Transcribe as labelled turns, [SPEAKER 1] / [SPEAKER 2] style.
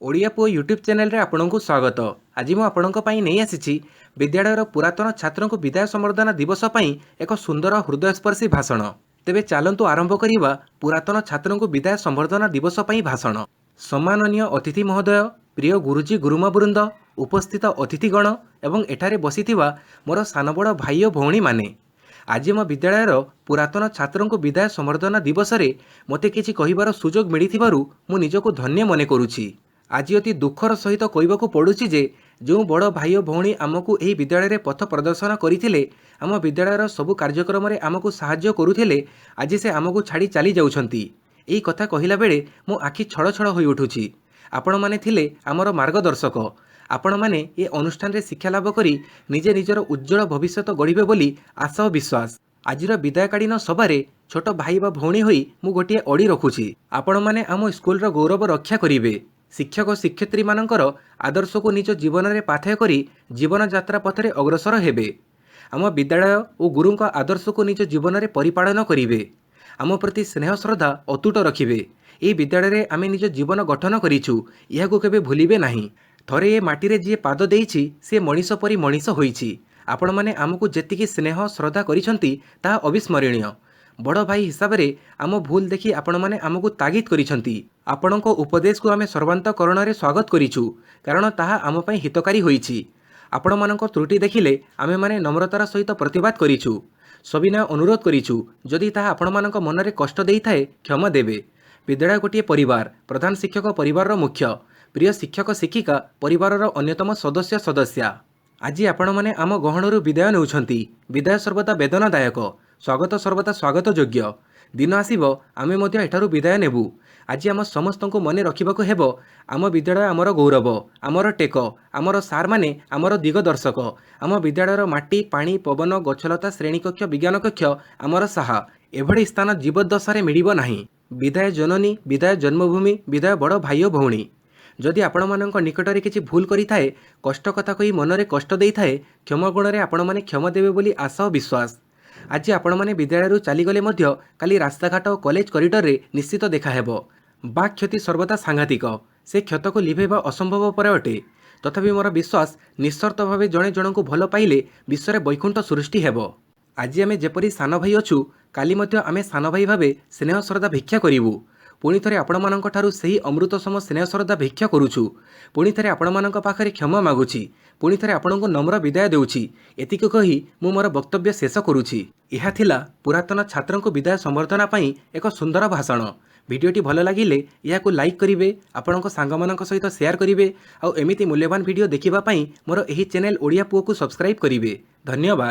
[SPEAKER 1] ओडिया पुओ YouTube channel रे आपनको स्वागत। आज मु आपणक पई नहीं आसीछि विद्यालयर पुरातन छात्रों को विदाय संवर्धना दिवस पई एक सुंदर हृदयस्पर्शी भाषण। तेबे चलंतु आरंभ करिबा पुरातन छात्रों को विदाय संवर्धना दिवस पई भाषण। सम्माननीय अतिथि महोदय, प्रिय गुरुजी गुरुमा वृंद, उपस्थित अतिथिगण एवं एठारे बसिथिबा मोर सान बड़ भाई और भौणी माने, आज मो विद्यालयर पुरातन छात्रों को विदाय संवर्धना दिवस रे मते किछि कहिबार सुजोग मिलिथिबारु मु निजको धन्य मने करूछि। आज अति दुखर सहित कहवाक पड़ुछि जे जो बड़ भाई और भौणी आमको यही विद्यालय पथ प्रदर्शन करते आम विद्यालयर सबु कार्यक्रम में आमको साहाय्य करुथिले आज से आमको छाड़ी चली जाउछंती। एही कथा कहिला बेले मो आखि छड़ छड़ होई उठुछि। आपण माने थिले आमर मार्गदर्शक। आपण माने ए अनुष्ठान रे शिक्षा लाभ करी निजे निजर उज्जवल भविष्य गढ़िबे बोली आशा और विश्वास। आजिर विदायकालीन सभारे छोट भाई बा भौणी होई मु गोटिए अड़ी रखुछि। आपण माने आम स्कूल गौरव रक्षा करिवे। शिक्षक और शिक्षयित्री मानकर आदर्श को निज जीवन में पाथेय करी जीवन यात्रा पथरे अग्रसर हेबे। आम विद्यालय और गुरु आदर्श को निज जीवन में परिपालन करिवे। आम प्रति स्नेह श्रद्धा अतुट रखिबे। ये विद्यालय रे आमे निज जीवन गठन करिछु, यहाकु केबे भूलिबे नाही। थरे ए माटी रे जे पाद देइछि से मनीष परी मनीष होइछि। आपण माने आमको जेतिकी स्नेह श्रद्धा करिसंती ता अविस्मरणीय। बड़ भाई हिसाब से आम भूल देखि आपण माने आमको तागिद करिसंती। आपणक उपदेश को आमे सर्वांतकरण रे स्वागत करिछु, कारण ताहा आम पई हितकारी होइछि। आपण मानक त्रुटि देखिले आमे माने नम्रतार सहित प्रतिवाद करिछु। सविनय अनुरोध करिछु, जदि ताहा आपण मानक मन रे कष्ट देई थाए क्षमा देबे। विद्यालय गोटिए परिवार, प्रधान शिक्षक परिवार मुख्य, प्रिय शिक्षक शिक्षिका परिवार अन्यतम सदस्य सदस्या। आज आपण माने आम गहणरू विदाय नेउछंती। विदाय सर्वदा वेदनादायक, स्वागत सर्वदा स्वागत योग्य। दिन आसीबो आमे मध्य एठारू विदाय नेबू। आज आम समस्त को मन रखा हेबो आम विद्यालय आमर गौरव, आमर टेक, आमर सार माने आमर दिगदर्शक। आम विद्यालयर माटी पानी पवन गछलता श्रेणीकक्ष विज्ञान कक्ष आमर साहा। एभଳି स्थान जीवदशारे मिलिबो नाही। विदाय जननी, विदाय जन्मभूमि, विदाय बड़ भाई और भौणी। जदि आपण मानक निकटरे किछि भूल करि थाए, कष्ट कथा कहि मनरे कष्ट देई थाए, क्षमा गुणरे आपण माने क्षमा देबे बोली आशा और विश्वास। आज आपण माने विद्यालय चली गले मध्य काली रास्ताघाट और कॉलेज कॉरिडोर रे निश्चित देखा हेबो। बाक क्षति सर्वदा सांघातिक, से क्षत को लिभेबा असंभव पर अटे। तथापि मोर विश्वास निस्सर्त भावे जणे जनकु भल पाइले विश्व में वैकुंठ सृष्टि हेबो। आज आमे जेपरि सान भाई अछु, काली मध्य आमे सान भाई भावे स्नेह श्रद्धा भिक्षा करिवु। पुणी थरे आपण मानक ठारू सही अमृत सम स्नेह श्रद्धा भिक्षा करूछु। पुणी थरे आपण मानक पाखरे क्षमा मागुछि। पुणी थरे आपणको नम्र विदाय देउछि। एतिक कही मु मोर वक्तव्य शेष करूछि। यह थिला पुरातन छात्रों को विदाय संवर्धना पई एक सुंदर भाषण। वीडियोटी भल लागिले याकु लाइक करिवे, आपणको सांगमानक सहित शेयर करिवे, आ एमिति मूल्यवान वीडियो देखिबा पई मोर एही चैनल ओडिया पुओ को सब्सक्राइब करिवे। धन्यवाद।